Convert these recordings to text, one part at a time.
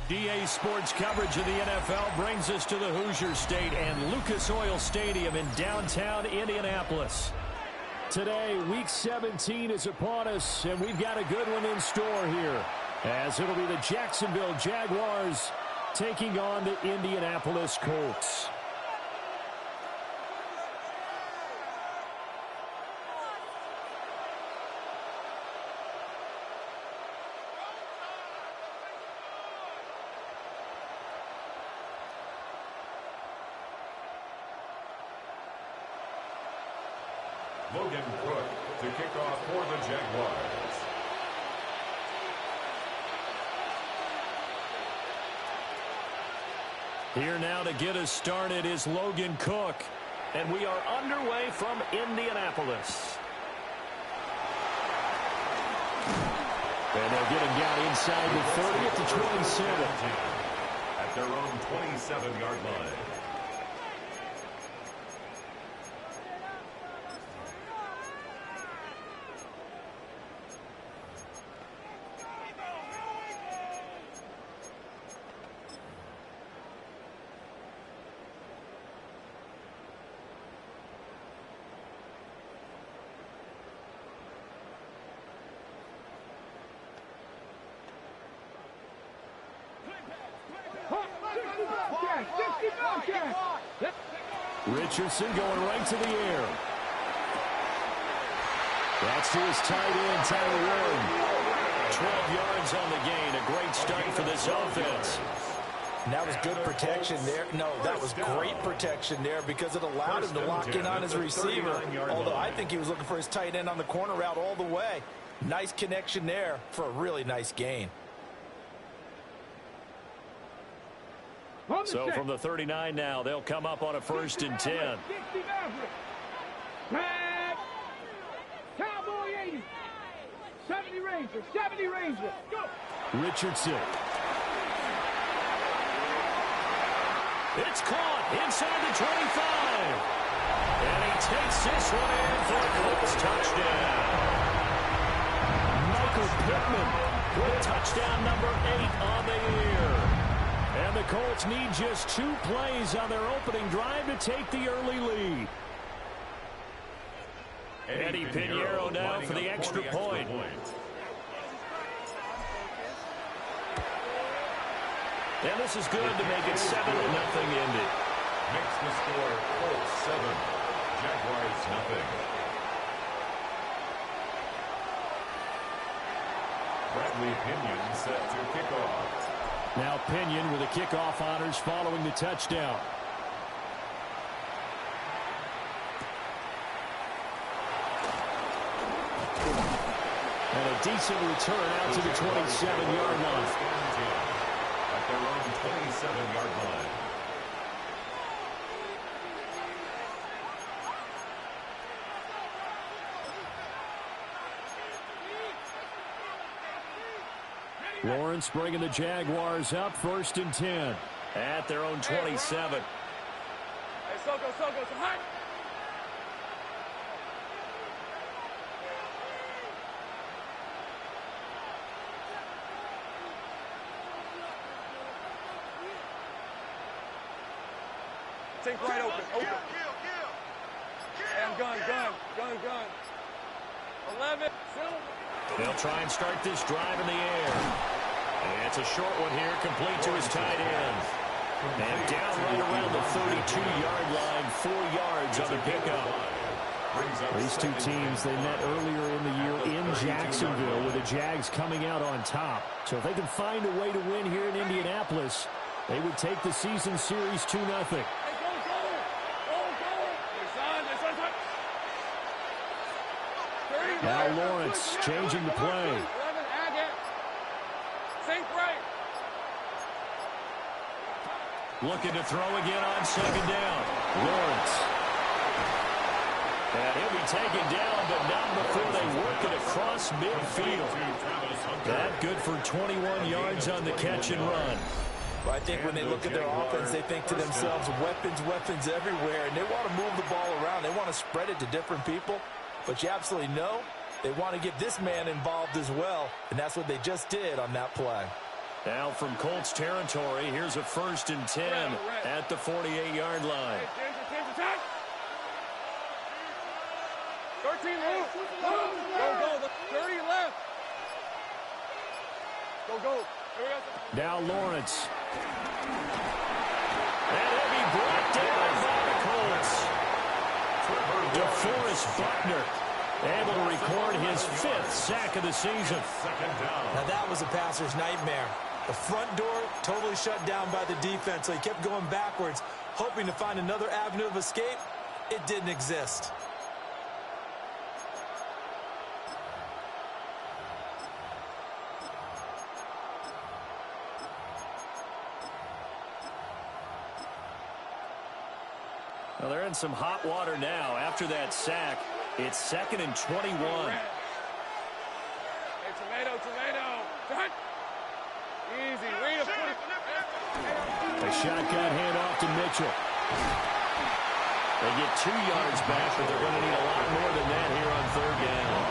DA Sports coverage of the NFL brings us to the Hoosier State and Lucas Oil Stadium in downtown Indianapolis. Today, Week 17 is upon us, and we've got a good one in store here, as it'll be the Jacksonville Jaguars taking on the Indianapolis Colts. Logan Cook to kick off for the Jaguars. Here now to get us started is Logan Cook. And we are underway from Indianapolis. And they'll get him down inside the 30 at the 27. At their own 27-yard line. Richardson going right to the air. That's to his tight end, Tyler Warren. 12 yards on the gain. A great start for this offense. And that was good protection there. No, that was great protection there because it allowed him to lock in on his receiver. Although I think he was looking for his tight end on the corner route all the way. Nice connection there for a really nice gain. So from the 39 now, they'll come up on a 1st and 10. Cowboy 80. 70 Ranger. 70 Ranger. Go. Richardson. It's caught inside the 25. And he takes this one in for a Colts touchdown. Michael Pittman with touchdown number 8 on the year. And the Colts need just 2 plays on their opening drive to take the early lead. Eddie Pinheiro now for the extra point. And this is good to make it 7-0 Indy. Makes the score Colts 7, Jaguars 0. Bradley Pinion set to kick off. Now Pinion with the kickoff honors following the touchdown. And a decent return out to the 27-yard line. At their own 27-yard line. Lawrence bringing the Jaguars up 1st and 10 at their own 27. Hey, Soko, some height. Think right open. And gun. 11. They'll try and start this drive in the air. And it's a short one here, complete to his tight end. And down right around the 32-yard line, 4 yards on the pickup. These two teams, they met earlier in the year in Jacksonville with the Jags coming out on top. So if they can find a way to win here in Indianapolis, they would take the season series 2-0. Now Lawrence changing the play. Looking to throw again on 2nd down. Lawrence. And he'll be taken down, but not before they work it across midfield. That good for 21 yards on the catch and run. Well, I think when they look at their offense, they think to themselves, weapons everywhere, and they want to move the ball around. They want to spread it to different people, but you absolutely know they want to get this man involved as well, and that's what they just did on that play. Now from Colts territory, here's a 1st and 10 at the 48-yard line. 13 left. Go. 30 left. Go. Now Lawrence. And he'll be brought down by the Colts. DeForest Buckner able to record his 5th sack of the season. Now that was a passer's nightmare. The front door totally shut down by the defense, so he kept going backwards, hoping to find another avenue of escape. It didn't exist. Well, they're in some hot water now. After that sack, it's 2nd and 21. Hey, tomato. Easy. Read it. A shotgun handoff to Mitchell. They get 2 yards back, but they're going to need a lot more than that here on 3rd down.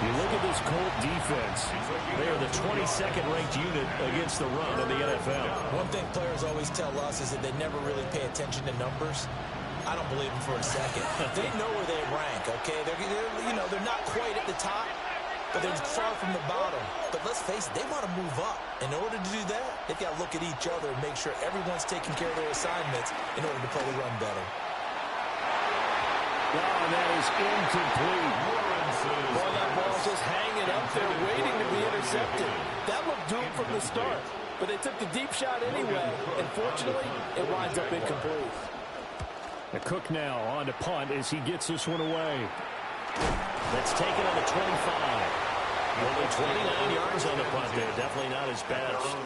You look at this Colt defense. They are the 22nd ranked unit against the run in the NFL. One thing players always tell us is that they never really pay attention to numbers. I don't believe them for a second. They know where they rank, okay? They're not quite at the top, but they're far from the bottom. But let's face it, they want to move up. In order to do that, they've got to look at each other and make sure everyone's taking care of their assignments in order to play the run better. Oh, that is incomplete. Boy, that ball's just hanging up there waiting to be intercepted. That looked doomed from the start, but they took the deep shot anyway, and fortunately, it winds up incomplete. The Cook now on to punt as he gets this one away. That's taken on the 25. Only 29 yards on the punt there. Definitely not his best.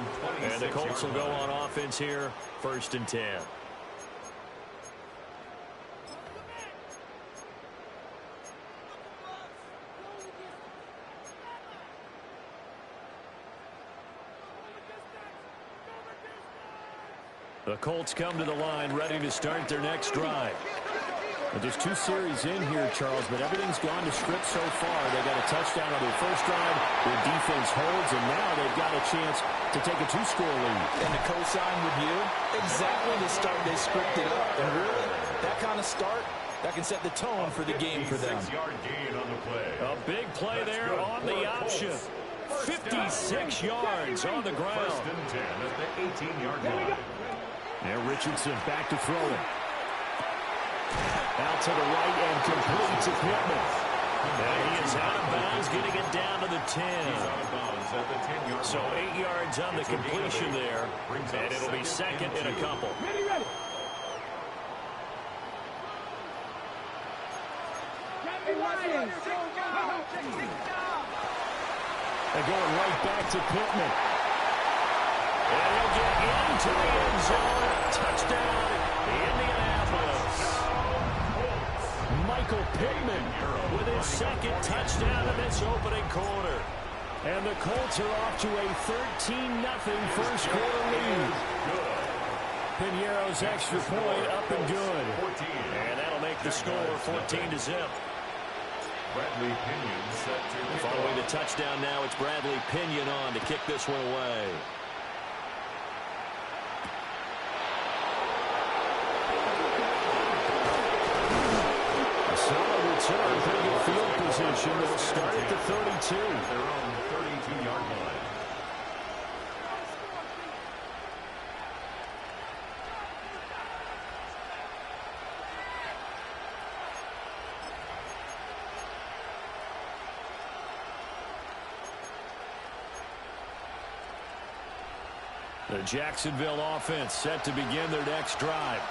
And the Colts will go on offense here. 1st and 10. The Colts come to the line ready to start their next drive. And there's 2 series in here, Charles, but everything's gone to script so far. They got a touchdown on their first drive. Their defense holds, and now they've got a chance to take a 2-score lead. And to co-sign with you, exactly the start they scripted up. And really, that kind of start, that can set the tone for the game for them. 56-yard gain on the play. A big play there on the option. 56 yards on the ground. 1st and 10 at the 18-yard line. Now Richardson back to throw it. Out to the right and complete to Pittman. And he is out of bounds, getting it down to the 10. He's out of bounds at the 10-yard line. So 8 yards on the completion there. And it'll be 2nd and a couple. Ready. They're going right back to Pittman. And he'll get into the end zone. Touchdown, Indianapolis. Michael Pittman with his 2nd touchdown in this opening quarter. And the Colts are off to a 13-0 first quarter lead. Piñeiro's extra point up and good. And that'll make the score 14-0. Bradley Pinion set to Following the touchdown now, it's Bradley Pinion on to kick this one away. A solid return, pretty good field position. They'll start at the 32. their own 32-yard line. The Jacksonville offense set to begin their next drive.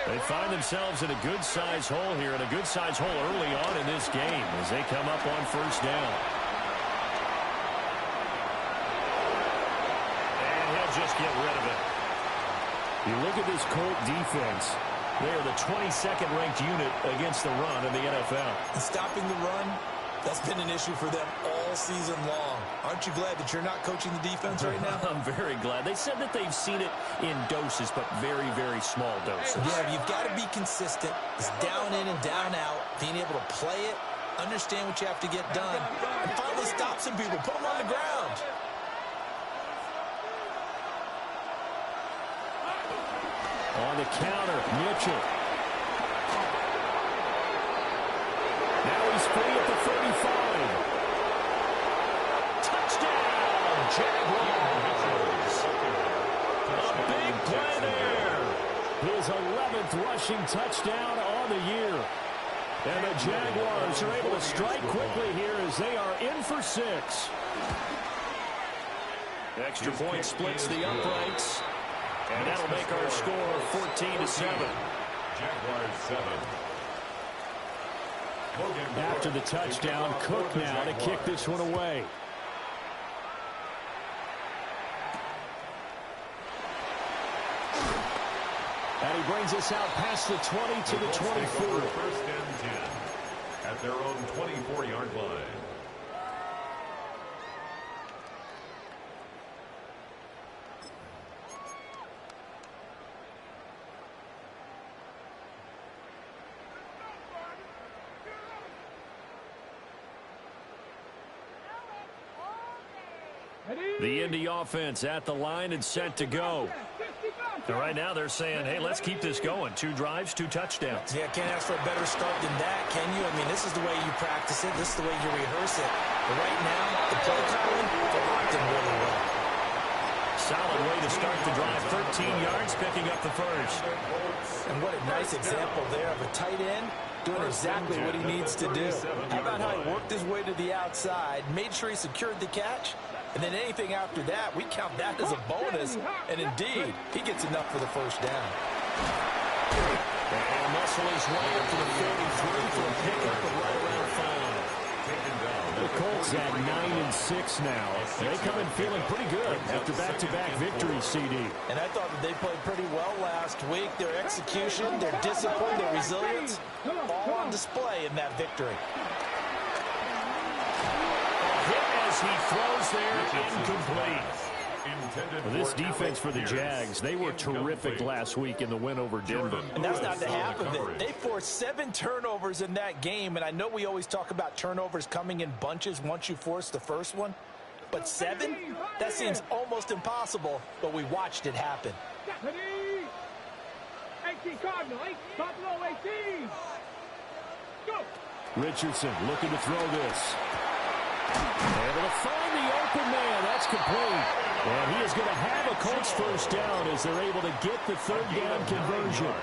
They find themselves in a good-sized hole here, and a good-sized hole early on in this game as they come up on 1st down. And he'll just get rid of it. You look at this Colt defense. They are the 22nd ranked unit against the run in the NFL. And stopping the run, that's been an issue for them all season long. Aren't you glad that you're not coaching the defense right now? I'm very glad. They said that they've seen it in doses, but very, very small doses. Yeah, you've got to be consistent. It's down in and down out, being able to play it, understand what you have to get done, and finally stop some people, put them on the ground. On the counter, Mitchell. Now he's free at the 35. Touchdown, Jaguars. A big play there. His 11th rushing touchdown on the year. And the Jaguars are able to strike quickly here as they are in for 6. Extra point splits the uprights. And that'll make our score 14-7. Jaguars 7. After the touchdown, Cook now to kick this one away. And he brings us out past the 20 to the 24. First and 10 at their own 24-yard line. The Indy offense at the line and set to go. And right now they're saying, hey, let's keep this going. 2 drives, 2 touchdowns. Yeah, can't ask for a better start than that, can you? I mean, this is the way you practice it. This is the way you rehearse it. But right now, the play calling, they're locked in really well. Solid way to start the drive. 13 yards, picking up the first. And what a nice example there of a tight end doing exactly what he needs to do. How about how he worked his way to the outside, made sure he secured the catch, and then anything after that, we count that as a bonus. And indeed, he gets enough for the first down. And muscle his way up to the 43 for a pickup of right around 5. The Colts at 9-6 now. They come in feeling pretty good after back-to-back victories, CD. And I thought that they played pretty well last week. Their execution, their discipline, their resilience, all on display in that victory. As he throws there, incomplete. Well, this defense for the Jags, they were terrific last week in the win over Denver. And that's not the half of it. They forced 7 turnovers in that game, and I know we always talk about turnovers coming in bunches once you force the first one, but 7? That seems almost impossible, but we watched it happen. 18 Cardinal, 18. Go. Richardson looking to throw this. Able to find the open man. That's complete. And he is going to have a Colts first down as they're able to get the 3rd down conversion.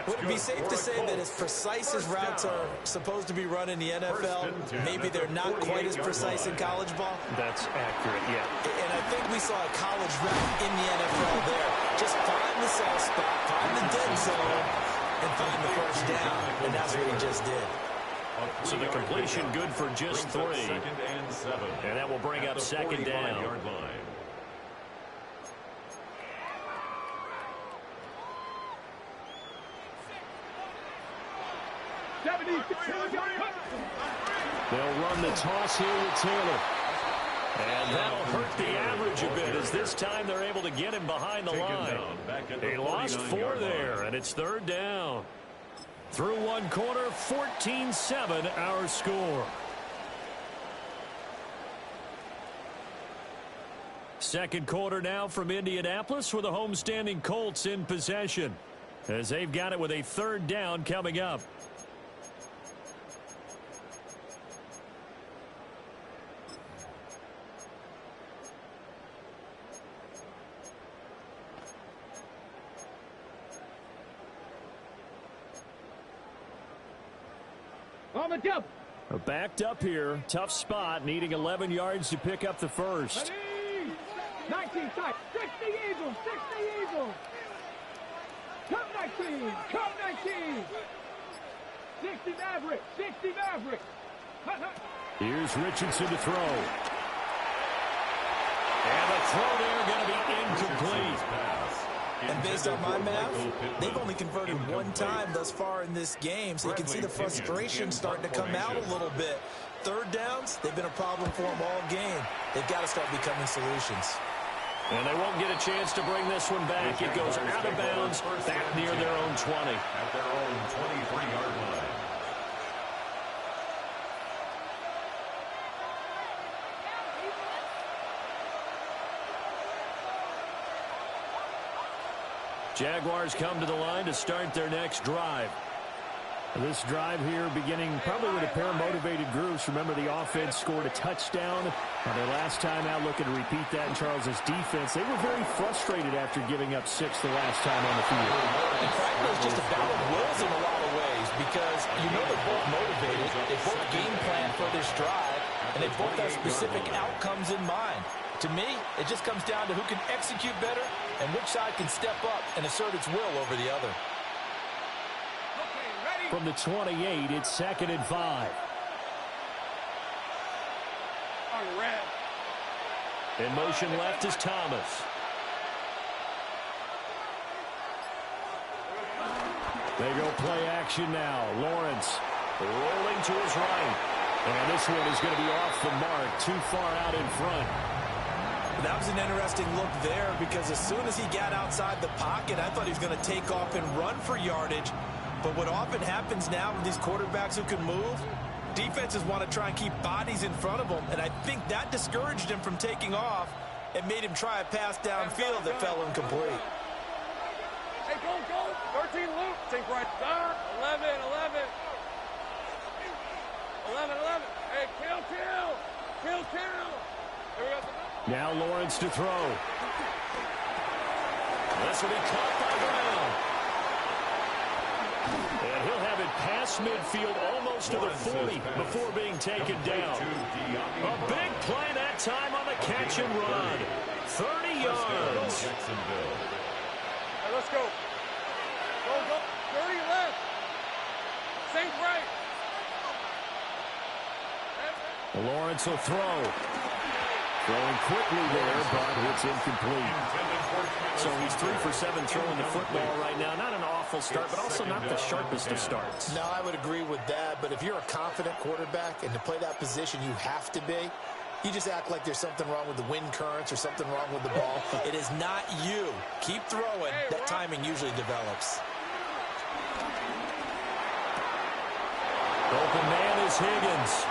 Would it be safe to say that as precise as routes are supposed to be run in the NFL, maybe they're not quite as precise in college ball? That's accurate, yeah. And I think we saw a college route in the NFL there. Just find the soft spot, find the dead zone, and find the first down. And that's what he just did. So the completion good for just 3. And that will bring up 2nd down. They'll run the toss here with Taylor. And that'll hurt the average a bit as this time they're able to get him behind the line. They lost 4 there, and it's 3rd down. Through one quarter, 14-7 our score. Second quarter now from Indianapolis with the homestanding Colts in possession as they've got it with a 3rd down coming up. On the double. Backed up here. Tough spot. Needing 11 yards to pick up the first. 19 side. 60 Eagles. 60 Eagles. Come 19. Come 19. 60 Maverick. 60 Maverick. Here's Richardson to throw. And the throw there going to be incomplete. And based on my math, they've only converted 1 time thus far in this game, so you can see the frustration starting to come out a little bit. 3rd downs, they've been a problem for them all game. They've got to start becoming solutions. And they won't get a chance to bring this one back. It goes out of bounds back near their own 20. At their own 23-yard line. Jaguars come to the line to start their next drive. This drive here beginning probably with a pair of motivated groups. Remember, the offense scored a touchdown on their last time out, looking to repeat that in Charles's defense. They were very frustrated after giving up 6 the last time on the field. And frankly, it's just a battle of wills in a lot of ways because you know they're both motivated. They both game plan for this drive, and they both have specific outcomes in mind. To me, it just comes down to who can execute better and which side can step up and assert its will over the other. From the 28, it's 2nd and 5. In motion left is Thomas. They go play action now. Lawrence Rolling to his right. And this one is going to be off the mark, too far out in front. That was an interesting look there because as soon as he got outside the pocket, I thought he was going to take off and run for yardage. But what often happens now with these quarterbacks who can move, defenses want to try and keep bodies in front of them, and I think that discouraged him from taking off and made him try a pass downfield that fell incomplete. Hey, go. 13 loop. Take right. 11. 11. Hey, kill. Here we go. Now Lawrence to throw. This will be caught by Brown. And he'll have it past midfield almost to the 40 before being taken down. A big play that time on the catch and run. 30 yards. Hey, let's go. Go. 30 left. Sink right. Lawrence will throw. Throwing quickly there, but it's incomplete. So he's 3 for 7 throwing the football right now. Not an awful start, but also not the sharpest of starts. No, I would agree with that, but if you're a confident quarterback and to play that position you have to be, you just act like there's something wrong with the wind currents or something wrong with the ball. It is not you. Keep throwing. That timing usually develops. Open man is Higgins.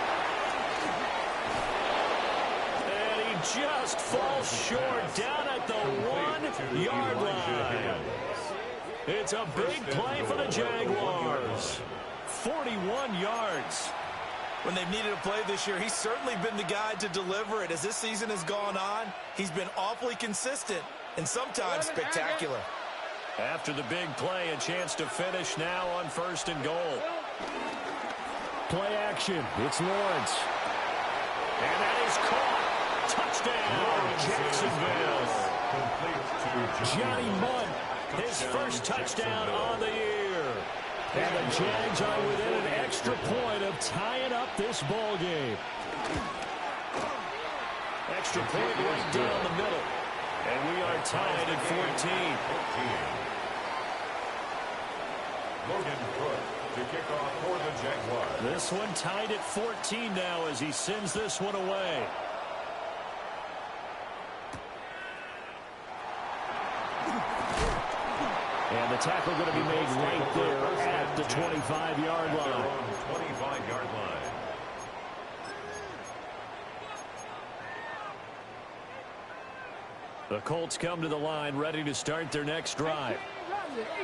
Just falls short down at the 1-yard line. It's a big play for the Jaguars. 41 yards. When they've needed a play this year, he's certainly been the guy to deliver it. As this season has gone on, he's been awfully consistent and sometimes spectacular. After the big play, a chance to finish now on 1st and goal. Play action. It's Lawrence. And that is caught. Touchdown, Jacksonville. Johnny Munn, his first touchdown on the year. And the Jags are within an extra point of tying up this ball game. Extra point right down the middle. And we are tied at 14. Logan Cook to kick off for the Jaguars. This one tied at 14 now as he sends this one away. And the tackle going to be made right there at the 25-yard line. 25-yard line. The Colts come to the line ready to start their next drive.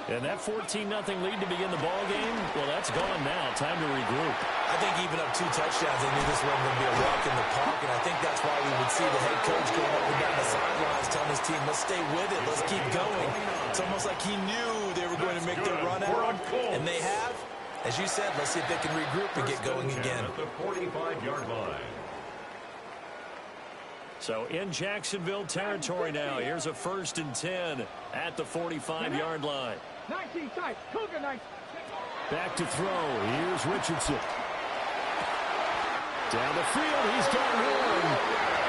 And that 14-0 lead to begin the ball game, well, that's gone now. Time to regroup. I think even up 2 touchdowns, they knew this wasn't going to be a walk in the park, and I think that's why we would see the head coach going up and down the sidelines telling his team, let's stay with it, let's keep going. It's almost like he knew they were going to make their run out, and they have. As you said, let's see if they can regroup and get going again. At the 45-yard line. So in Jacksonville territory now. Here's a 1st and 10 at the 45-yard line. 19 tight. Cougar 19. Back to throw. Here's Richardson. Down the field. He's got one.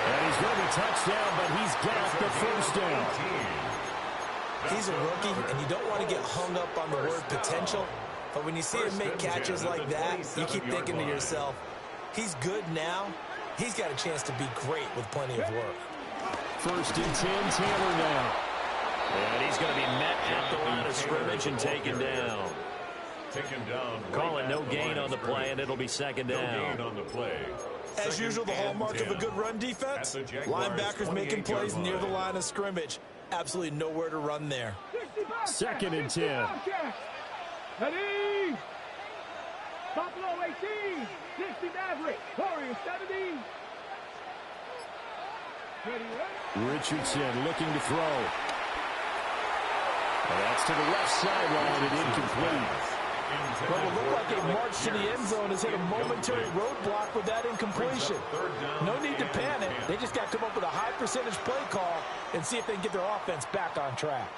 And he's going to be touchdown, but he's got the first down. He's a rookie, and you don't want to get hung up on the word potential. But when you see him make catches like that, you keep thinking to yourself, he's good now. He's got a chance to be great with plenty of work. 1st and 10, Taylor now. And he's going to be met at the line of scrimmage and taken down. Call it no gain on the play, and it'll be 2nd down. No gain on the play. As usual, the hallmark of a good run defense, linebackers making plays near the line of scrimmage. Absolutely nowhere to run there. Second and 10. Ready? Buffalo 18, 60 Maverick, Warriors 17. Richardson looking to throw. And that's to the left sideline and incomplete. Well, it looked like a march to the end zone has hit a momentary roadblock with that incompletion. No need to panic. They just got to come up with a high percentage play call and see if they can get their offense back on track.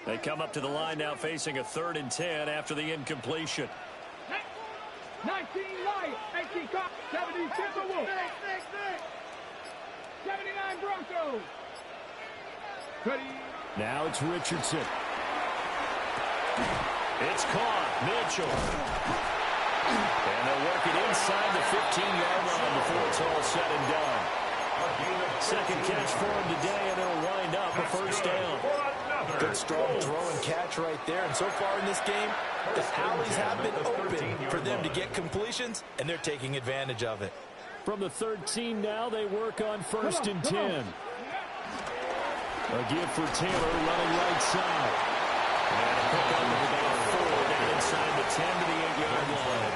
They come up to the line now facing a 3rd and 10 after the incompletion. 19 Lions, 18 Cops, 70 Timberwolves, 79 Broncos. Ready? Now it's Richardson. It's caught. Mitchell. And they'll work it inside the 15-yard line before it's all said and done. Second catch for him today, and it'll wind up a first down. Good strong throw and catch right there. And so far in this game, the alleys have been open for them to get completions, and they're taking advantage of it. From the 13 now, they work on 1st and 10. A give for Taylor running right side. And a pick up of about 4 down inside the 10 to the 8-yard line.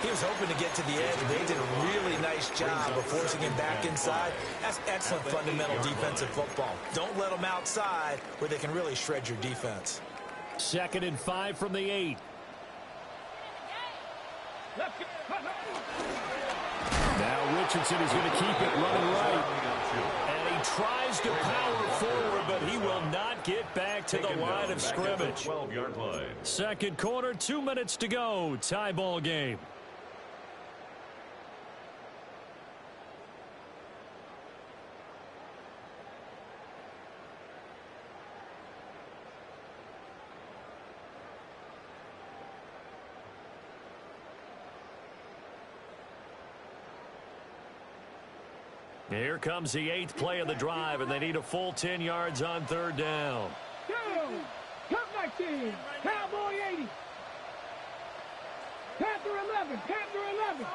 He was hoping to get to the edge, but they did a really nice job of forcing him back inside. That's excellent fundamental defensive football. Don't let them outside where they can really shred your defense. 2nd and 5 from the 8. Now Richardson is going to keep it running right. And he tries to power forward, but he will not get back to the line of scrimmage. 12-yard line. Second quarter, 2 minutes to go. Tie ball game. Here comes the 8th play of the drive, and they need a full 10 yards on 3rd down. Go! Cup 19, Cowboy 80. Panther 11, Panther 11.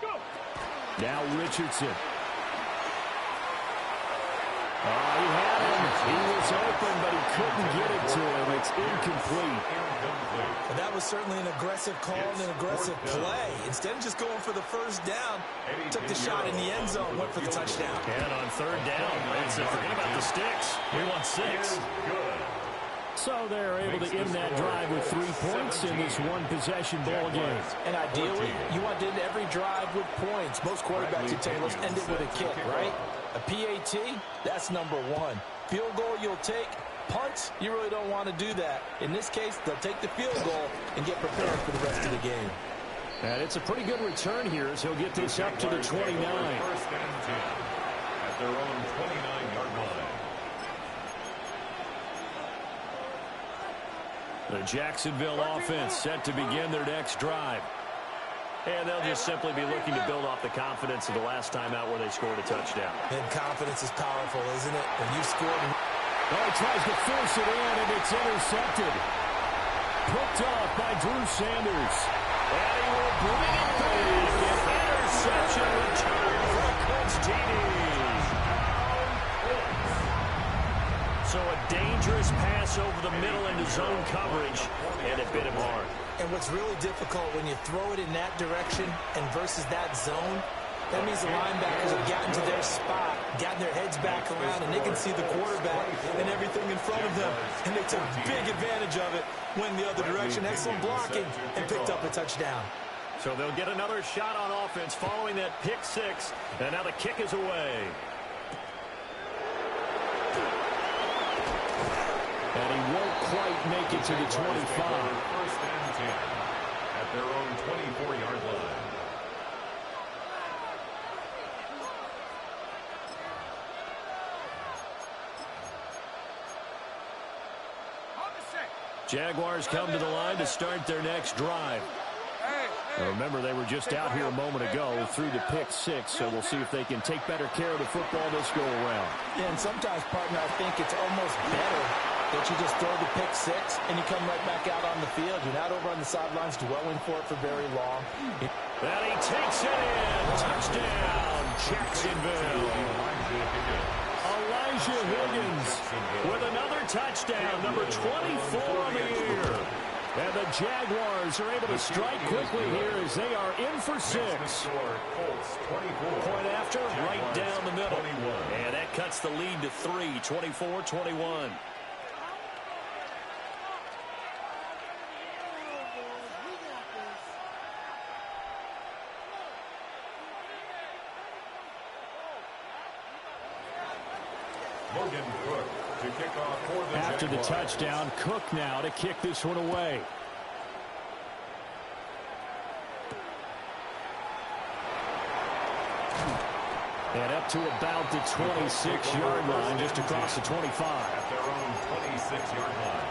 Go! Now Richardson. Oh, he had him. He was open, but he couldn't get it to him. It's incomplete. And that was certainly an aggressive call and an aggressive play. Instead of just going for the first down, took the shot in the end zone, went for the touchdown. And on 3rd down, forget about the sticks. We want 6. So they're able to end that drive with 3 points in this one-possession ball game. And ideally, you want to end every drive with points. Most quarterbacks would tell you, let's end it with a kick, right? A PAT, that's number 1. Field goal you'll take. Punts, you really don't want to do that. In this case, they'll take the field goal and get prepared for the rest of the game. And it's a pretty good return here as he'll get this up to the 29. 1st and 10 at their own 29-yard line. The Jacksonville offense set to begin their next drive. And they'll just simply be looking to build off the confidence of the last time out where they scored a touchdown. And confidence is powerful, isn't it? When you scored. Oh, he tries to force it in, and it's intercepted. Picked off by Drew Sanders. And he will bring it back. An interception return for a Colts TD. So a dangerous pass over the middle into zone coverage, and it bit him hard. And what's really difficult when you throw it in that direction and versus that zone, that means the linebackers have gotten to their spot, gotten their heads back around, and they can see the quarterback and everything in front of them. And they took big advantage of it, went the other direction, excellent blocking, and picked up a touchdown. So they'll get another shot on offense following that pick 6, and now the kick is away. And he won't quite make it to the 25. 1st and 10 at their own 24-yard line. Jaguars come to the line to start their next drive. Hey, Remember, they were just out here a moment ago through the pick six, so we'll see if they can take better care of the football this go-around. Yeah, and sometimes, partner, I think it's almost better that you just throw the pick six and you come right back out on the field. You're not over on the sidelines dwelling for it for very long. And he takes it in. Touchdown, Jacksonville. Elijah Higgins with another touchdown, number 24 on the year. And the Jaguars are able to strike quickly here as they are in for 6. Point after, right down the middle. And that cuts the lead to 3, 24-21. After the touchdown, Cook now to kick this one away. And up to about the 26-yard line, just across the 25. At their own 26-yard line.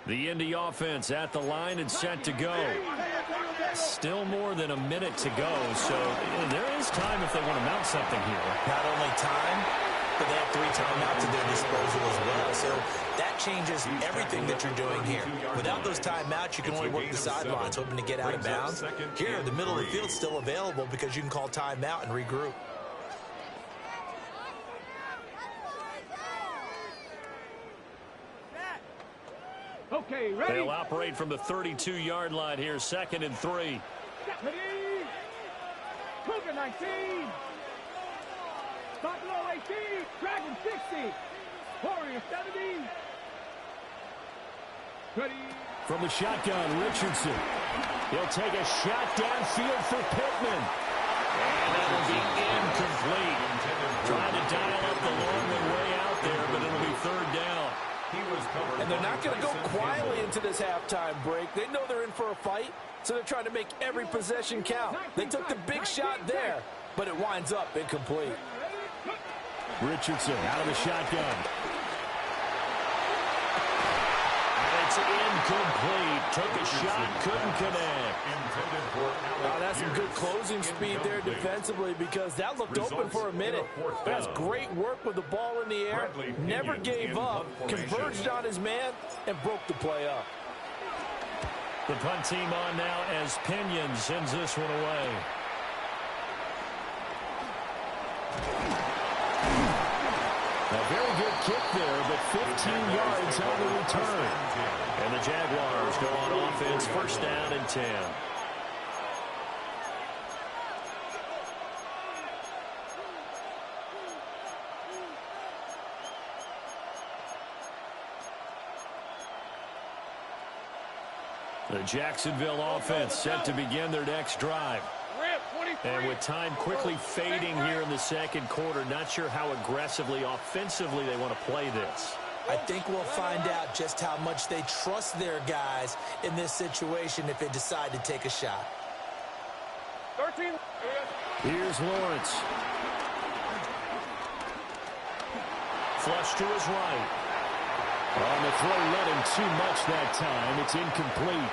The Indy offense at the line and set to go. Still more than a minute to go, so there is time if they want to mount something here. Not only time, but they have 3 timeouts at their disposal as well. So that changes everything that you're doing here. Without those timeouts, you can only work the sidelines, hoping to get out of bounds. Here, the middle of the field's still available because you can call timeout and regroup. Okay, ready? They'll operate from the 32-yard line here, 2nd and 3. Ready? Cougar 19. Buffalo 18. Dragon 60. Warrior 70. Ready? From the shotgun, Richardson. He'll take a shot downfield for Pittman. And that will be incomplete. Trying to dial up the long way out there, but it'll be 3rd down. And they're not going to go quietly into this halftime break. They know they're in for a fight, so they're trying to make every possession count. They took the big shot there, but it winds up incomplete. Richardson out of the shotgun. And it's incomplete. Took a shot, couldn't connect. Oh, that's some good closing speed there defensively because that looked open for a minute. That's great work with the ball in the air. Never gave up, converged on his man, and broke the play up. The punt team on now as Pinion sends this one away. A very good kick there, but 15 yards on the return. And the Jaguars go on offense, 1st down and 10. The Jacksonville offense set to begin their next drive. And with time quickly fading here in the 2nd quarter, not sure how aggressively, offensively they want to play this. I think we'll find out just how much they trust their guys in this situation if they decide to take a shot. 13. Here's Lawrence. Flush to his right. On the throw, let him too much that time. It's incomplete.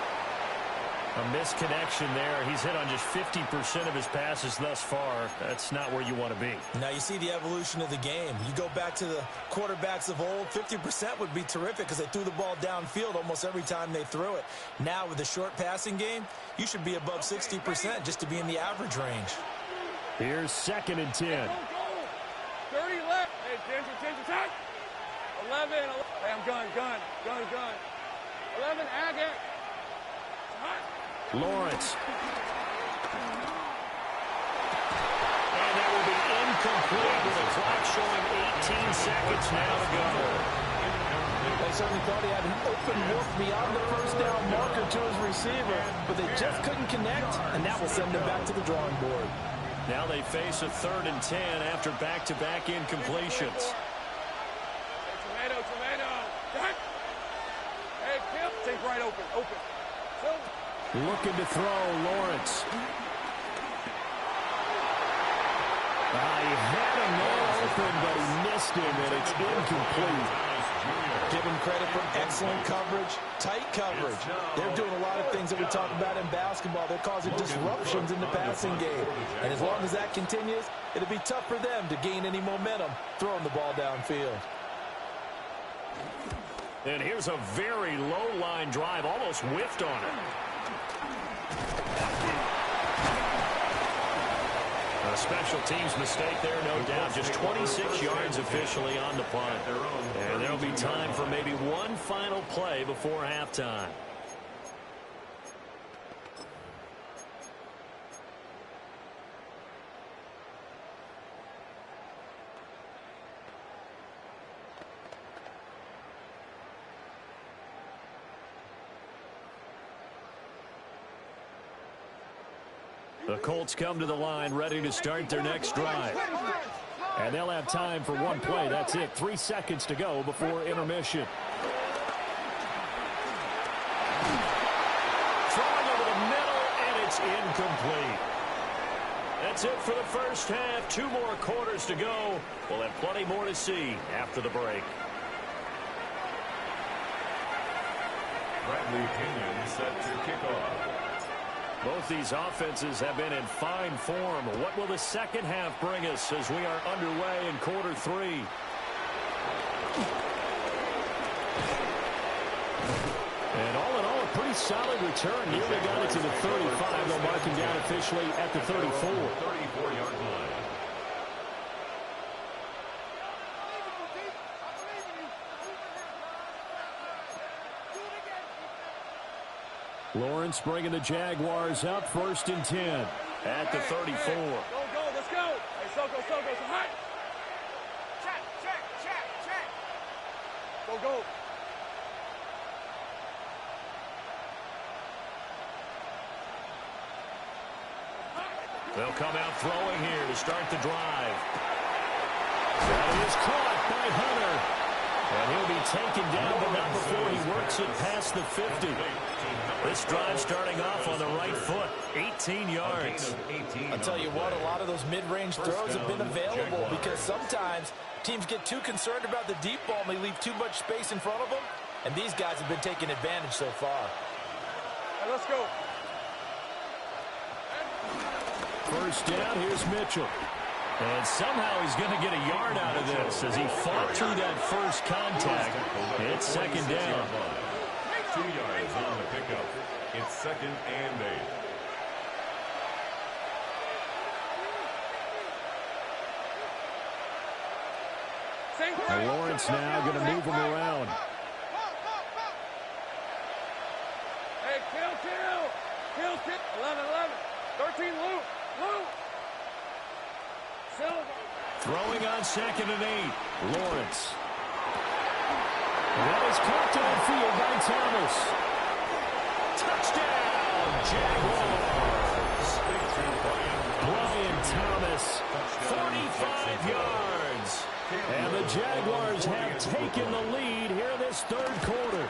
A misconnection there. He's hit on just 50% of his passes thus far. That's not where you want to be. Now you see the evolution of the game. You go back to the quarterbacks of old, 50% would be terrific because they threw the ball downfield almost every time they threw it. Now with the short passing game, you should be above 60% just to be in the average range. Here's 2nd and 10. 30 left. Hey, attention, attack. 11. Hey, I'm gun. 11, Agate. Lawrence. And that will be incomplete with the clock showing 18 seconds now to go. They certainly thought he had an open look beyond the 1st down marker to his receiver, but they just couldn't connect, and that will send them back to the drawing board. Now they face a 3rd and 10 after back-to-back incompletions. Tomato. Hey, Kip. Open. Silver. Looking to throw, Lawrence. He had him there open, but he missed him, and it's incomplete. Give him credit for excellent coverage, tight coverage. They're doing a lot of things that we talk about in basketball. They're causing disruptions in the passing game. And as long as that continues, it'll be tough for them to gain any momentum throwing the ball downfield. And here's a very low-line drive, almost whiffed on it. A special teams mistake there, no doubt. Just 26 yards officially on the punt. And there'll be time for maybe one final play before halftime. The Colts come to the line, ready to start their next drive. And they'll have time for one play. That's it. 3 seconds to go before intermission. Throwing over the middle, and it's incomplete. That's it for the first half. 2 more quarters to go. We'll have plenty more to see after the break. Bradley Pinion set to kick off. Both these offenses have been in fine form. What will the second half bring us as we are underway in quarter 3? And all in all, a pretty solid return. Nearly got it to the 35. They'll mark him down officially at the 34. 34-yard line. Lawrence bringing the Jaguars up, 1st and 10 at the 34. Hey, go, let's go. Hey, Soko, so high. Check. Go. They'll come out throwing here to start the drive. That is caught by Hunter. And he'll be taken down, but not before he works it past the 50. This drive starting off on the right foot, 18 yards. I'll tell you what, a lot of those mid-range throws have been available because sometimes teams get too concerned about the deep ball and they leave too much space in front of them, and these guys have been taking advantage so far. Hey, let's go. First down, here's Mitchell. And somehow he's going to get a yard out of this as he fought through that first contact. It's second down. 2 yards on the pickup. It's 2nd and 8. And Lawrence now going to move him around. Hey, kill. 11. 13, Luke. Throwing on 2nd and 8. Lawrence. That is caught downfield by Thomas. Touchdown, Jaguars. Brian Thomas, 45 yards. and the Jaguars have taken the lead here in this 3rd quarter.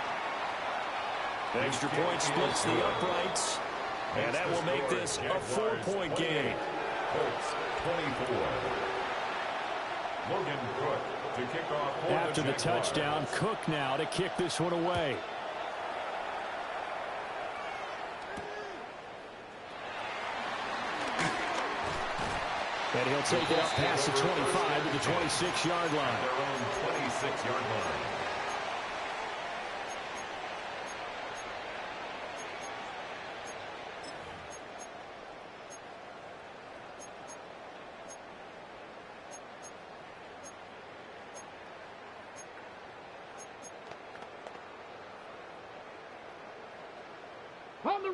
Extra point splits the uprights, and that will make this a 4-point game. Colts 24. Logan Cook to kick off for After the Jaguars. touchdown, Cook now to kick this one away. And he'll take it up past the 25 to the 26-yard line. Their own 26-yard line.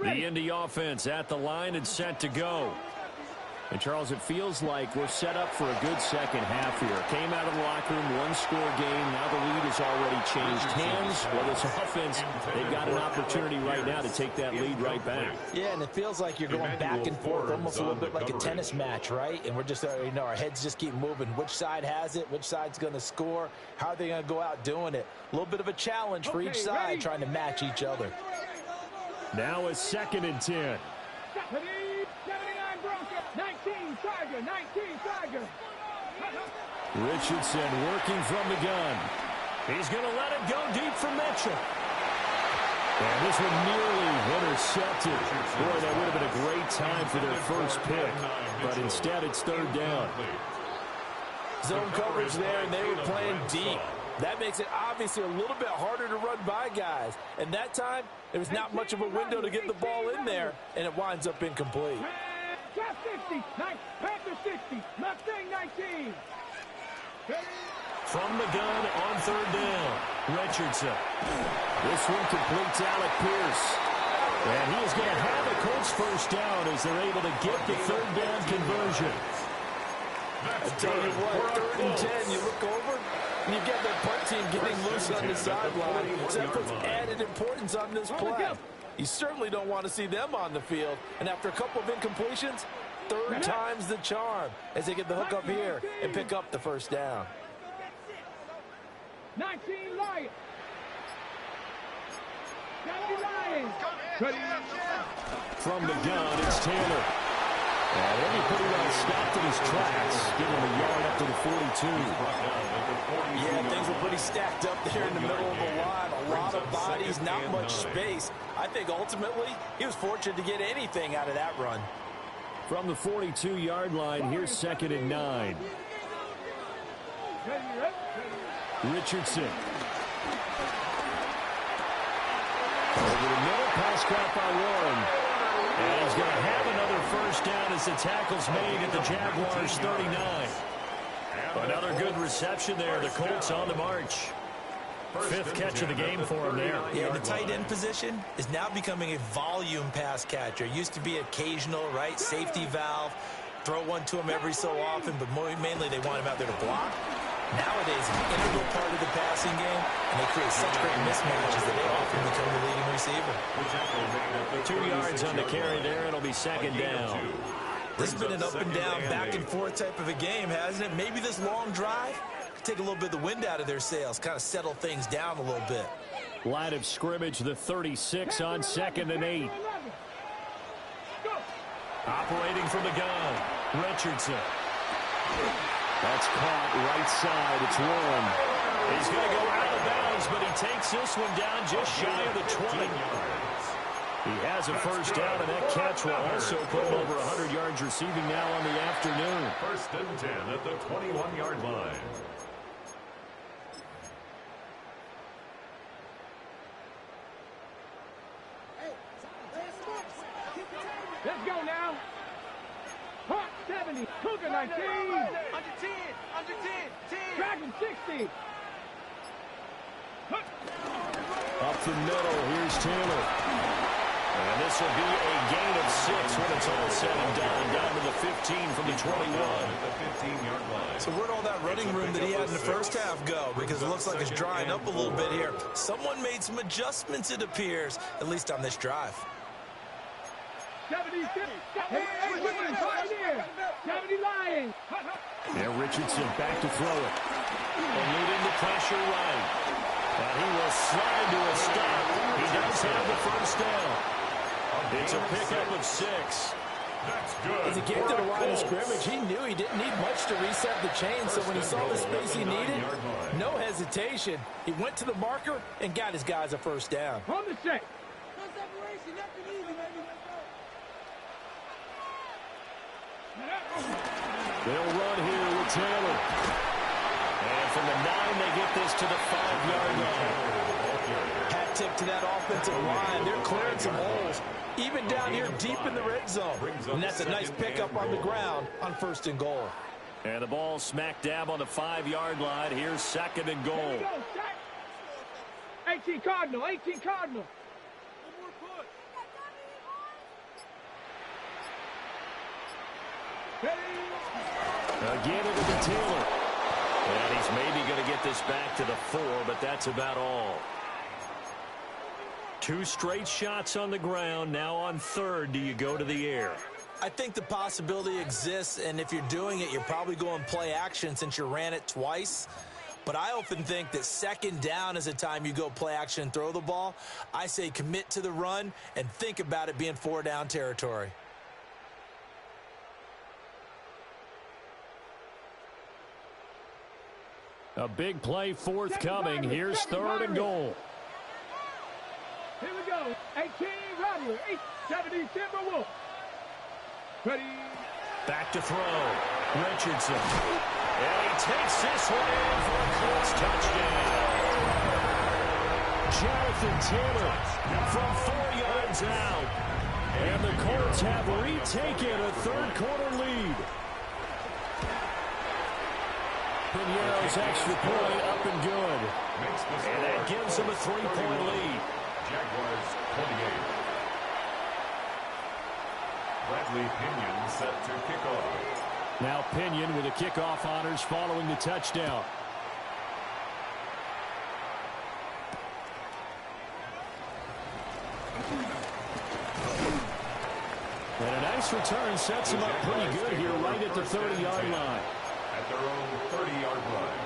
The Indy offense at the line and set to go. And, Charles, it feels like we're set up for a good second half here. Came out of the locker room, one-score game. Now the lead has already changed hands. Well, this offense, they've got an opportunity right now to take that lead right back. Yeah, and it feels like you're going back and forth, almost a little bit like a tennis match, right? And we're just, our heads just keep moving. Which side has it? Which side's going to score? How are they going to go out doing it? A little bit of a challenge for each side, trying to match each other. Now a 2nd and 10. 79 Bronco, 19 Tiger, 19 Tiger. Richardson working from the gun. He's going to let it go deep for Mitchell. And this one nearly intercepted. Boy, that would have been a great time for their first pick. But instead, it's 3rd down. Zone coverage there, and they were playing deep. That makes it obviously a little bit harder to run by guys. And that time, there was not much of a window to get the ball in there, and it winds up incomplete. Cat 60, Panther 60, Mustang 19. From the gun on 3rd down, Richardson. This one completes Alec Pierce. And he is going to have a Colts first down as they're able to get the 3rd down conversion. I tell you what, 3rd and 10, you look over, and you've got that punt team getting loose on the sideline. So that puts added importance on this play. You certainly don't want to see them on the field. And after a couple of incompletions, 3rd time's the charm as they get the hook up here and pick up the first down. 19 Lions. 70 Lions. From the gun, it's Taylor. And then he pretty well stopped in his tracks, giving him a yard up to the 42. Yeah, things were pretty stacked up there in the middle of the line. A lot of bodies, not much space. I think ultimately he was fortunate to get anything out of that run. From the 42-yard line, here's 2nd and 9. Richardson. Over the middle, pass caught by Warren. And he's going to have another first down as the tackle's made at the Jaguars' 39. Another good reception there. The Colts on the march. 5th catch of the game for him there. Yeah, the tight end position is now becoming a volume pass catcher. Used to be occasional, right? Safety valve. Throw one to him every so often, but mainly they want him out there to block. Nowadays, an integral part of the passing game, and they create such great mismatches that they often become the leading receiver. 2 yards on the carry there. It'll be 2nd down. This has been an up and down, back and forth type of a game, hasn't it? Maybe this long drive could take a little bit of the wind out of their sails, kind of settle things down a little bit. Line of scrimmage, the 36 on 2nd and 8. Operating from the gun, Richardson. That's caught right side. It's Warren. He's going to go out of bounds, but he takes this one down just shy of the 20. He has a first down, and that catch will also put him over 100 yards receiving now on the afternoon. 1st and 10 at the 21-yard line. Let's go now. Hawk 70, Cougar 19. Under 10, under 10, 10. Dragon 60. Up the middle, here's Taylor. And this will be a gain of 6 when it's all said and done. Down to the 15 from the 21. The 15-yard line. So where'd all that running room that he had in the first half go? Because it looks like it's drying up a little bit here. Someone made some adjustments, it appears, at least on this drive. 70 Lions. Yeah, Richardson back to throw it. Eluding the pressure right. And he will slide to a stop. He does have the first down. It's a pickup of 6. That's good. As he came to the line of scrimmage, he knew he didn't need much to reset the chain, so when he saw the space he needed, no hesitation. He went to the marker and got his guys a first down. On the check. They'll run here with Taylor. And from the 9, they get this to the 5-yard line. Hat tip to that offensive line. They're clearing some holes, even down here deep in the red zone. And that's a nice pickup on the ground on 1st and goal. And the ball smack dab on the 5-yard line. Here's 2nd and goal. 18 Cardinal, 18 Cardinal. Again, it'll be Taylor. And he's maybe going to get this back to the 4, but that's about all. 2 straight shots on the ground. Now on 3rd, do you go to the air? I think the possibility exists, and if you're doing it, you're probably going play action since you ran it twice. But I often think that second down is a time you go play action and throw the ball. I say commit to the run and think about it being 4-down territory. A big play forthcoming. Here's 3rd and goal. Here we go. 18, Rattler. 70, Timberwolf. Ready. Back to throw. Richardson. And he takes this one in for a Colts touchdown. Jonathan Taylor from 4 yards out. And the Colts have retaken a third-quarter lead. Pinero's extra point up and good. And that gives them a 3-point lead. Jaguars 28. Bradley Pinion set to kick off. Now Pinion with the kickoff honors following the touchdown. And a nice return sets him up pretty good here right at the 30-yard line. At their own 30-yard line.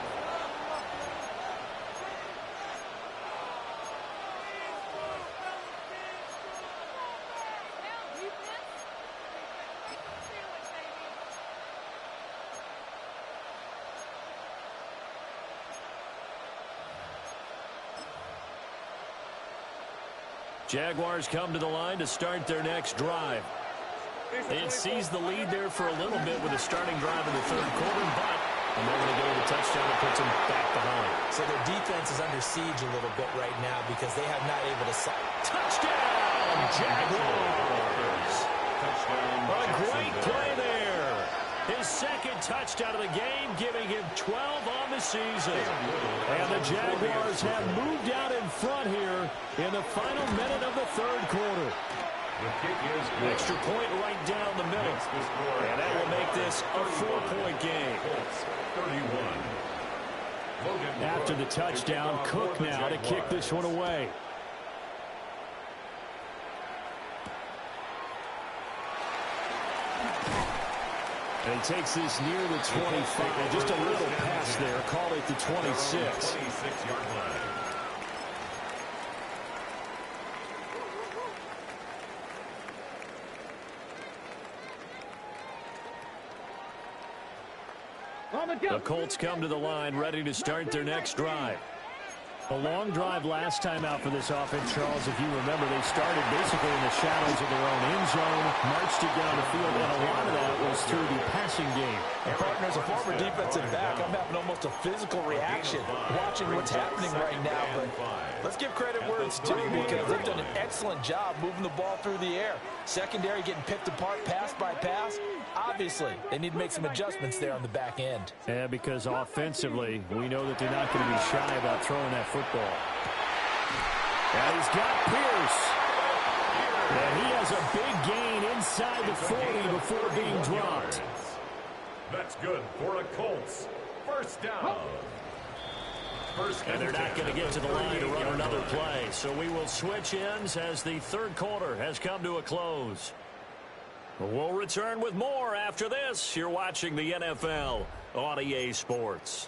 Jaguars come to the line to start their next drive. It sees the lead there for a little bit with a starting drive in the third quarter, but a moment ago the touchdown that puts them back behind. So their defense is under siege a little bit right now because they have not able to... Touchdown, Jaguars! A great play there. His second touchdown of the game, giving him 12 on the season. And the Jaguars have moved out in front here in the final minute of the third quarter. The kick is good. Extra point right down the middle. And that will make this a 4-point game. 31. After the touchdown, Cook now to kick this one away. And he takes this near the 25. Just a little pass there. Call it the 26. 26-yard line. The Colts come to the line ready to start their next drive. A long drive last time out for this offense, Charles. If you remember, they started basically in the shadows of their own end zone, marched it down the field, and a lot of that was through the passing game. And partner, as a former defensive back, I'm having almost a physical reaction watching what's happening right now. But let's give credit where it's due because they've done an excellent job moving the ball through the air. Secondary getting picked apart pass by pass. Obviously, they need to make some adjustments there on the back end. Yeah, because offensively, we know that they're not going to be shy about throwing that football. And he's got Pierce. And he has a big gain inside the 40 before being dropped. That's good for a Colts. First down. And they're not going to get to the line to run another play. So we will switch ends as the third quarter has come to a close. We'll return with more after this. You're watching the NFL on EA Sports.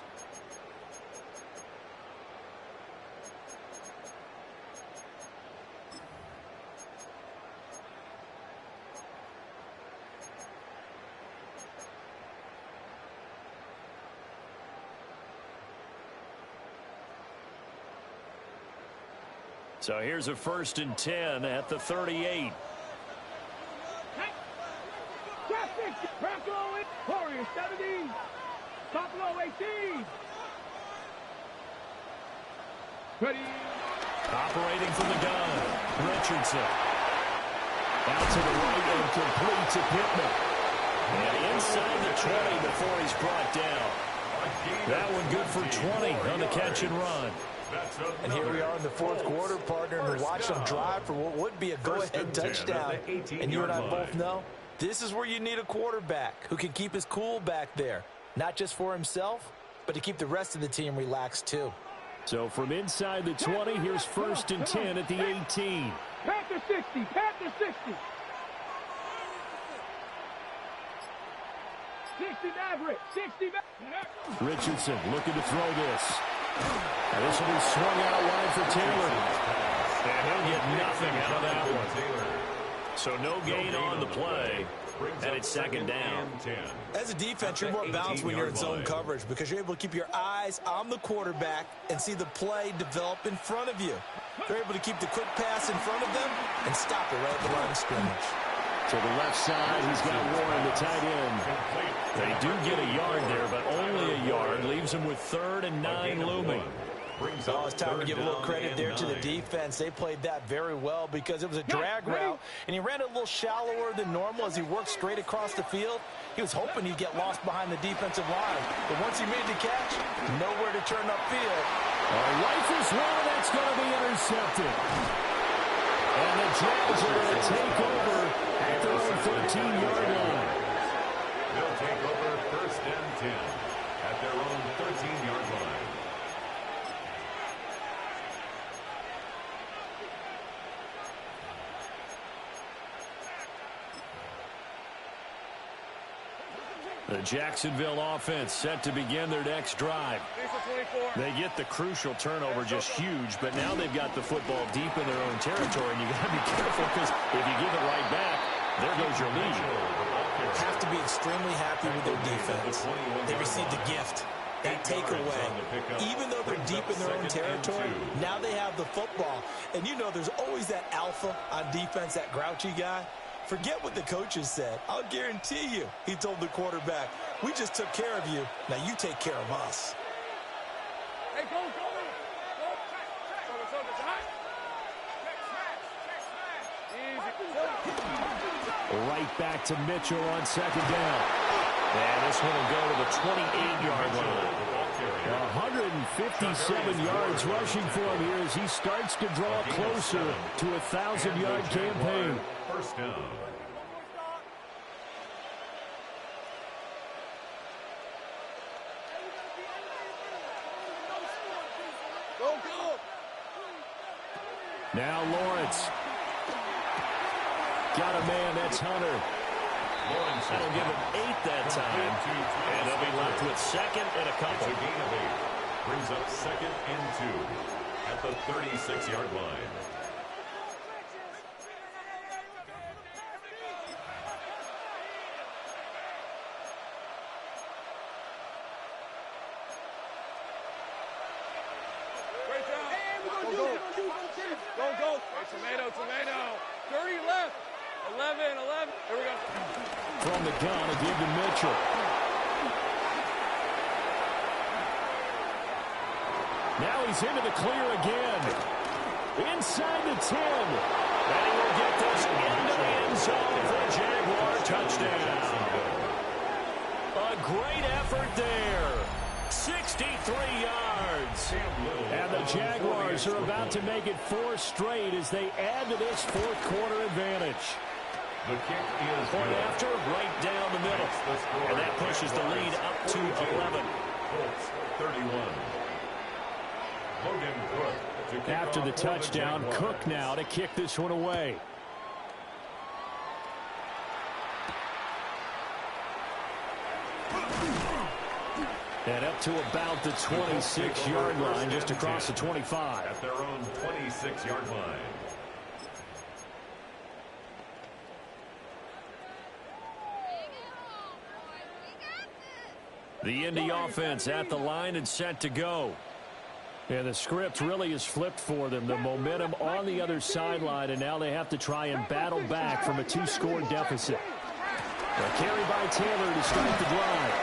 So here's a 1st and 10 at the 38. Warriors 70, Buffalo 18. Ready. Operating from the gun, Richardson. Out to the right and complete to Pittman. And inside the 20 before he's brought down. That one good for 20 on the catch and run. And here we are in the fourth quarter, partner, and watch them drive for what would be a go-ahead touchdown. And you and I both know this is where you need a quarterback who can keep his cool back there, not just for himself, but to keep the rest of the team relaxed too. So from inside the 20, here's 1st and 10 at the 18. Panther 60, Panther 60. Richardson looking to throw this. And this will be swung out wide for Taylor. And he'll get nothing out of that one. So no gain on the play. And it's second down. As a defense, you're more balanced when you're in zone coverage because you're able to keep your eyes on the quarterback and see the play develop in front of you. They're able to keep the quick pass in front of them and stop it right at the line of scrimmage. To the left side, he's got Warren, the tight end. They do get a yard there, but only a yard. Leaves him with 3rd and 9 looming. Oh, it's time to give a little credit there to the defense. They played that very well because it was a drag route, and he ran it a little shallower than normal as he worked straight across the field. He was hoping he'd get lost behind the defensive line, but once he made the catch, nowhere to turn upfield. Rifles one, that's going to be intercepted. And the Jags are going to take over at their own 13-yard line. They'll take over 1st and 10 at their own 13-yard line. The Jacksonville offense set to begin their next drive. They get the crucial turnover, just huge, but now they've got the football deep in their own territory, and you got to be careful because if you give it right back, there goes your lead. Have to be extremely happy with their defense. They received a gift. That takeaway, even though they're deep in their own territory, now they have the football. And you know there's always that alpha on defense, that grouchy guy. Forget what the coaches said. I'll guarantee you, he told the quarterback, we just took care of you. Now you take care of us. Hey, go. Right back to Mitchell on 2nd down. And this one will go to the 28-yard line. 157 yards rushing for him here as he starts to draw closer to a 1,000-yard campaign. 1st down. Now Lawrence. Got a man, that's Hunter. That'll give him 8 that time. And they'll be left with 2nd and a couple. It's a gain of 8. Brings up 2nd and 2 at the 36-yard line. Go. Hey, tomato. 30 left. 11. Here we go. From the gun, a give to Mitchell. Now he's into the clear again. Inside the 10. And he will get this into the end zone for a Jaguar touchdown. A great effort there. 63 yards. And the Jaguars are about to make it 4 straight as they add to this 4th quarter advantage. The kick is point after, right down the middle. And that pushes the lead up to 11. Colts 31. Logan Cook. After the touchdown, Cook now to kick this one away. And up to about the 26-yard line, just across the 25. At their own 26-yard line. The Indy offense at the line and set to go. And the script really is flipped for them. The momentum on the other sideline, and now they have to try and battle back from a 2-score deficit. A carry by Taylor to start the drive.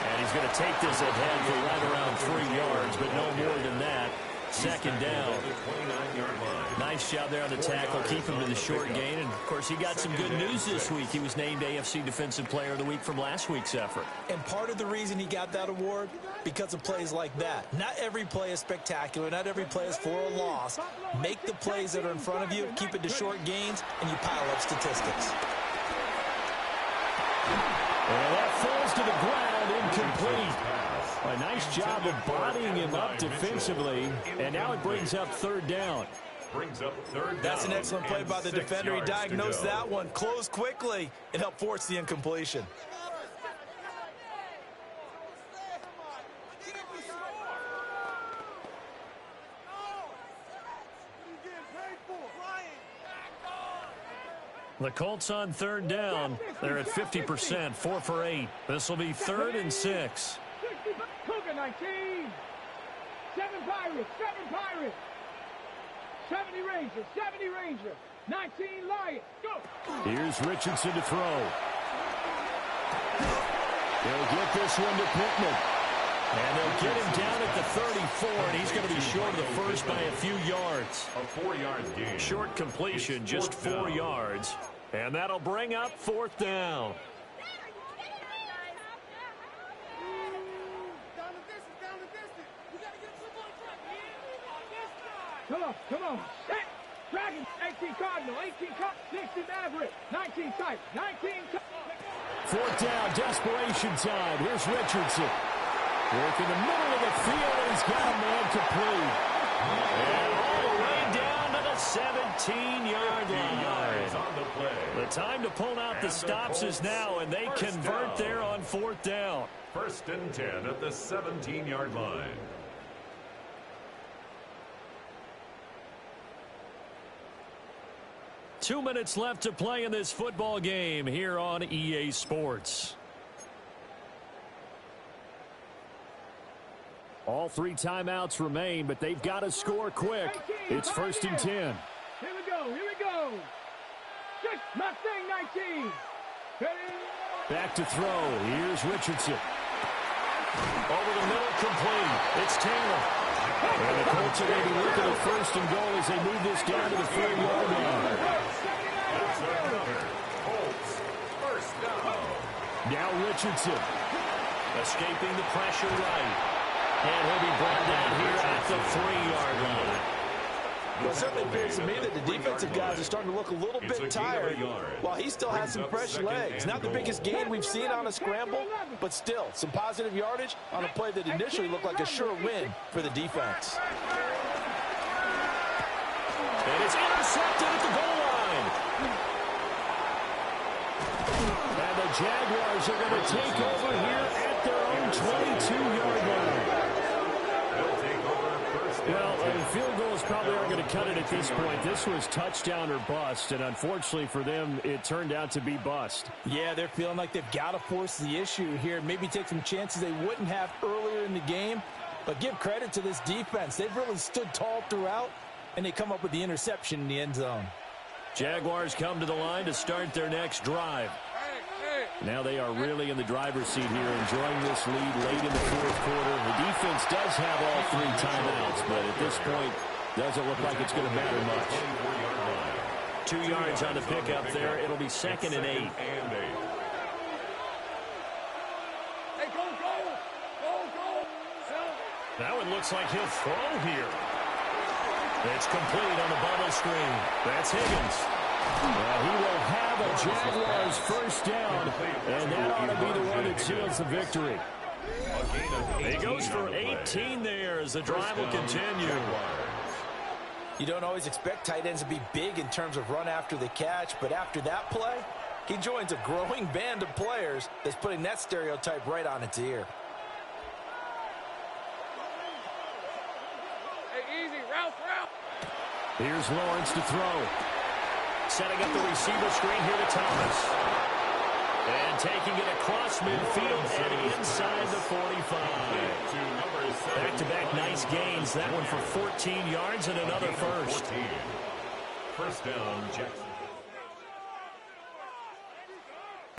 And he's going to take this ahead for right around 3 yards, but no more than that. 2nd down. Nice job there on the tackle. Keep him to the short gain. And, of course, he got some good news this week. He was named AFC Defensive Player of the Week from last week's effort. And part of the reason he got that award, because of plays like that. Not every play is spectacular. Not every play is for a loss. Make the plays that are in front of you, keep it to short gains, and you pile up statistics. And that falls to the ground, incomplete. A nice job of bodying him up defensively, and now it brings up 3rd down. That's an excellent play by the defender. He diagnosed that one, closed quickly, and helped force the incompletion. The Colts on third down. They're at 50%, 4 for 8. This will be 3rd and 6. Cougar 19. 7 Pirates, 7 Pirates. 70 Ranger, 70 Ranger. 19 Lions, go. Here's Richardson to throw. They'll get this one to Pittman. And they'll get him down at the 34, and he's going to be short of the first by a few yards. A 4-yard gain. Short completion, just 4 yards. And that'll bring up 4th down. Come on. Set. Dragon, 18 Cardinal, 18 Cup, 16 Maverick, 19 Type, 19 Cup. 4th down, desperation time. Here's Richardson. Work in the middle of the field, and he's got a man complete. And all the way down to the 17-yard line. The time to pull out the stops is now, and they convert there on 4th down. 1st and 10 at the 17-yard line. Two minutes left to play in this football game here on EA Sports. All 3 timeouts remain, but they've got to score quick. It's 1st and 10. Here we go. Just Mustang 19. Back to throw. Here's Richardson. Over the middle, complete. It's Taylor. And the Colts are going to be looking at 1st and goal as they move this down to the 4-yard line. That's another Colts 1st down. Now Richardson. Escaping the pressure right. And he'll be brought down here at the 3-yard line. Well, it certainly appears to me that the defensive guys are starting to look a little bit tired while he still has some fresh legs. Not the biggest gain we've seen on a scramble, but still some positive yardage on a play that initially looked like a sure win for the defense. And it's intercepted at the goal line. And the Jaguars are going to take over here at their own 22-yard line. Well, field goals probably aren't going to cut it at this point. This was touchdown or bust, and unfortunately for them, it turned out to be bust. Yeah, they're feeling like they've got to force the issue here, maybe take some chances they wouldn't have earlier in the game. But give credit to this defense. They've really stood tall throughout, and they come up with the interception in the end zone. Jaguars come to the line to start their next drive. Now they are really in the driver's seat here, enjoying this lead late in the 4th quarter. The defense does have all 3 timeouts, but at this point, doesn't look like it's going to matter much. 2 yards on the pickup there. It'll be 2nd and 8. Now it looks like he'll throw here. It's complete on the bubble screen. That's Higgins. Well, he will have a Jaguars 1st down, and that ought to be the one that seals the victory. He goes for 18 there as the drive will continue. You don't always expect tight ends to be big in terms of run after the catch, but after that play, he joins a growing band of players that's putting that stereotype right on its ear. Hey, easy, route. Here's Lawrence to throw. Setting up the receiver screen here to Thomas. And taking it across midfield and inside the 45. Back-to-back nice gains. That one for 14 yards and another first. 1st down, Jackson.